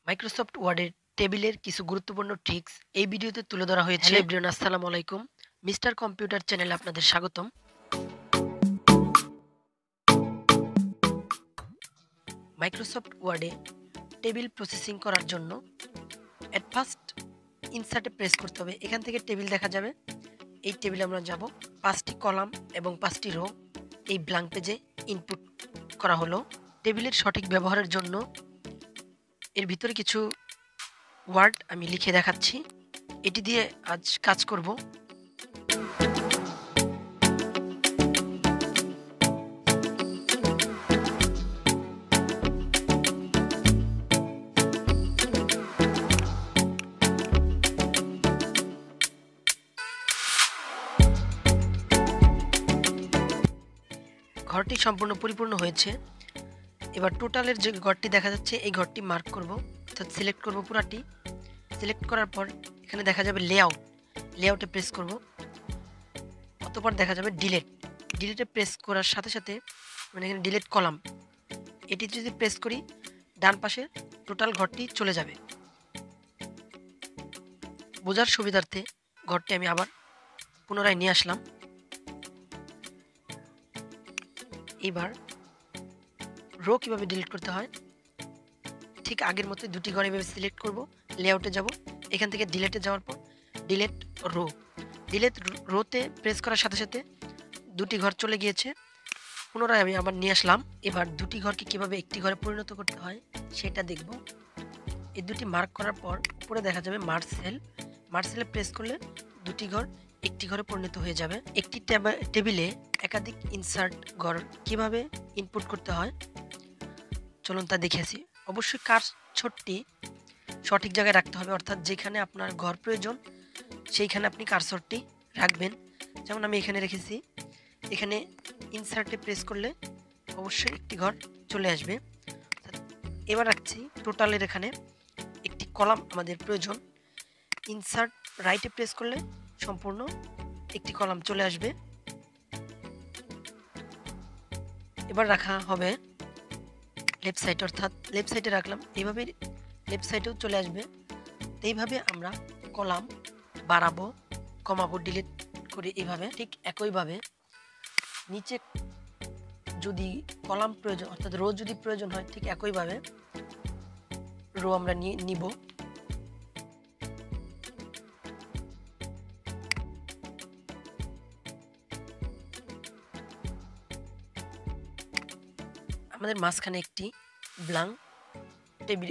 Microsoft ওয়ার্ডের টেবিলের কিছু গুরুত্বপূর্ণ ট্রিক্স এই ভিডিওতে তুলে ধরা হয়েছে। হ্যালো এভরিওয়ান, আসসালামু আলাইকুম। মিস্টার কম্পিউটার চ্যানেলে আপনাদের স্বাগতম। মাইক্রোসফট ওয়ার্ডে টেবিল প্রসেসিং করার জন্য এট ফার্স্ট ইনসার্টে প্রেস করতে হবে। এখান থেকে টেবিল দেখা যাবে। এই টেবিলে আমরা যাব। 5টি কলাম এবং 5টি রো এই ব্ল্যাঙ্ক পেজে ইনপুট করা হলো। টেবিলের সঠিক ব্যবহারের জন্য এর ভিতরে কিছু ওয়ার্ড আমি লিখে দেখাচ্ছি। এটি দিয়ে আজ কাজ করব। ঘরটি সম্পূর্ণ পরিপূর্ণ হয়েছে। এবার টোটালের যে ঘরটি দেখা যাচ্ছে এই ঘরটি মার্ক করব, অর্থাৎ সিলেক্ট করব পুরাটি। সিলেক্ট করার পর এখানে দেখা যাবে লেআউটে প্রেস করব। অতঃপর দেখা যাবে ডিলিটে প্রেস করার সাথে সাথে মানে এখানে ডিলিট কলাম, এটি যদি প্রেস করি ডান পাশে টোটাল ঘরটি চলে যাবে। বোঝার সুবিধার্থে ঘরটি আমি আবার পুনরায় নিয়ে আসলাম। এবার রো কিভাবে ডিলিট করতে হয় ঠিক আগের মতো দুটি ঘর এভাবে সিলেক্ট করব, লেআউটে যাব। এখান থেকে ডিলিটে যাওয়ার পর ডিলিট রোতে প্রেস করার সাথে সাথে দুটি ঘর চলে গিয়েছে। পুনরায় আমি আবার নিয়ে আসলাম। এবার দুটি ঘরকে কিভাবে একটি ঘরে পরিণত করতে হয় সেটা দেখব। এই দুটি মার্ক করার পর উপরে দেখা যাবে মার্সেলে প্রেস করলে দুটি ঘর একটি ঘরে পরিণত হয়ে যাবে। একটি টেবিলে একাধিক ইনসার্ট ঘর কিভাবে ইনপুট করতে হয় চলুন তা দেখে আসি। অবশ্যই কার্সরটি সঠিক জায়গায় রাখতে হবে, অর্থাৎ যেখানে আপনার ঘর প্রয়োজন সেইখানে আপনি কার্সরটি রাখবেন। যেমন আমি এখানে রেখেছি। এখানে ইনসার্টে প্রেস করলে অবশ্যই একটি ঘর চলে আসবে। এবার রাখছি টোটালের এখানে একটি কলাম আমাদের প্রয়োজন। ইনসার্ট রাইটে প্রেস করলে সম্পূর্ণ একটি কলাম চলে আসবে। এবার রাখা হবে লেফট সাইড, অর্থাৎ লেফট সাইডে রাখলাম, এইভাবে লেফট সাইডেও চলে আসবে। এইভাবে আমরা কলাম বাড়াবো, কমাবো, ডিলিট করে এইভাবে। ঠিক একইভাবে নিচে যদি কলাম প্রয়োজন অর্থাৎ রো যদি প্রয়োজন হয় ঠিক একইভাবে রো আমরা নিব। আমাদের মাঝখানে একটি ব্ল্যাঙ্ক টেবিল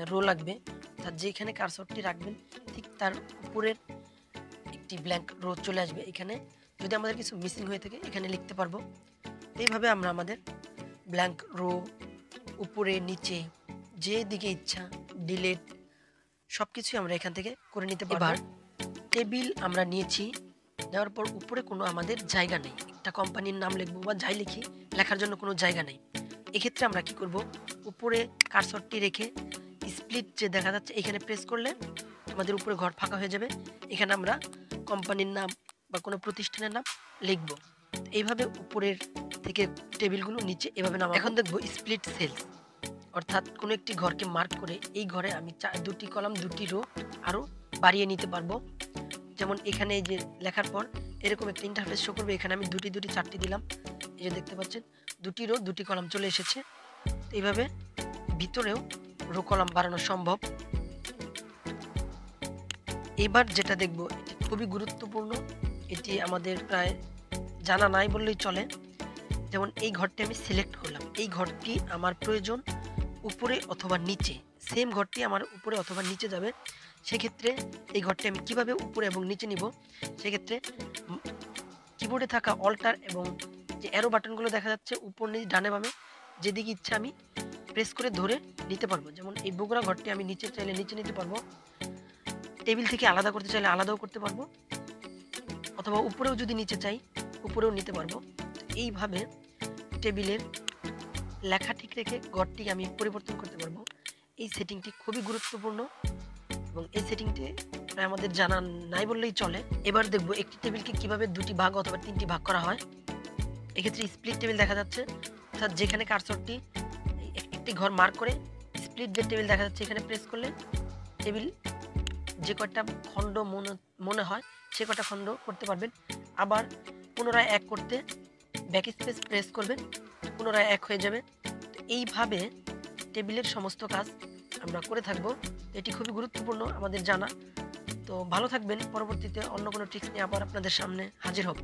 রো লাগবে, অর্থাৎ যেখানে কার্সরটি রাখবেন ঠিক তার উপরের একটি ব্ল্যাঙ্ক রো চলে আসবে। এখানে যদি আমাদের কিছু মিসিং হয়ে থাকে এখানে লিখতে পারবো। এইভাবে আমরা আমাদের ব্ল্যাঙ্ক রো উপরে নিচে যে দিকে ইচ্ছা ডিলিট সব কিছুই আমরা এখান থেকে করে নিতে পারবো। এবার টেবিল আমরা নিয়েছি, দেওয়ার পর উপরে কোনো আমাদের জায়গা নেই, একটা কোম্পানির নাম লিখবো বা যাই লিখি লেখার জন্য কোনো জায়গা নেই। এক্ষেত্রে আমরা কি করব, উপরে কার্সরটি রেখে স্প্লিট যে দেখা যাচ্ছে এখানে প্রেস করলে আমাদের উপরে ঘর ফাঁকা হয়ে যাবে। এখানে আমরা কোম্পানির নাম বা কোনো প্রতিষ্ঠানের নাম লিখব। এইভাবে উপরের থেকে টেবিলগুলো নিচে এভাবে নামাবো। এখন দেখব স্প্লিট সেলস, অর্থাৎ কোনো একটি ঘরকে মার্ক করে এই ঘরে আমি দুটি কলাম দুটি রো আরও বাড়িয়ে নিতে পারবো। যেমন এখানে এই যে লেখার পর এরকম একটা ইন্টারফেস শো করবে। এখানে আমি দুটি চারটি দিলাম, এই যে দেখতে পাচ্ছেন দুটি রো দুটি কলাম চলে এসেছে। এইভাবে ভিতরেও রো কলাম বাড়ানো সম্ভব। এবার যেটা দেখব এটি খুবই গুরুত্বপূর্ণ, এটি আমাদের প্রায় জানা নাই বললেই চলে। যেমন এই ঘরটি আমি সিলেক্ট করলাম, এই ঘরটি আমার প্রয়োজন উপরে অথবা নিচে, সেম ঘরটি আমার উপরে অথবা নিচে যাবে। সেক্ষেত্রে এই ঘরটি আমি কিভাবে উপরে এবং নিচে নিব, সেক্ষেত্রে কিবোর্ডে থাকা অল্টার এবং যে অ্যারো বাটনগুলো দেখা যাচ্ছে উপর নিচ ডানে বামে যেদিকে ইচ্ছা আমি প্রেস করে ধরে নিতে পারবো। যেমন এই বগুড়া ঘরটি আমি নিচে চাইলে নিচে নিতে পারবো, টেবিল থেকে আলাদা করতে চাইলে আলাদাও করতে পারবো, অথবা উপরেও যদি নিচে চাই উপরেও নিতে পারবো। এইভাবে টেবিলের লেখা ঠিক রেখে ঘরটি আমি পরিবর্তন করতে পারবো। এই সেটিংটি খুবই গুরুত্বপূর্ণ এবং এই সেটিংটি আমাদের জানা নাই বললেই চলে। এবার দেখব একটি টেবিলকে কিভাবে দুটি ভাগ অথবা তিনটি ভাগ করা হয়। এক্ষেত্রে স্প্লিট টেবিল দেখা যাচ্ছে, অর্থাৎ যেখানে কার্সরটি একটি ঘর মার্ক করে স্প্লিট দ্য টেবিল দেখা যাচ্ছে, এখানে প্রেস করলে টেবিল যে কয়টা খণ্ড মনে হয় সে কয়টা খণ্ড করতে পারবেন। আবার পুনরায় এক করতে ব্যাক স্পেস প্রেস করবেন, পুনরায় এক হয়ে যাবে। তো এইভাবে টেবিলের সমস্ত কাজ আমরা করে থাকবো। এটি খুবই গুরুত্বপূর্ণ আমাদের জানা। তো ভালো থাকবেন, পরবর্তীতে অন্য কোনো ট্রিক্স নিয়ে আবার আপনাদের সামনে হাজির হব।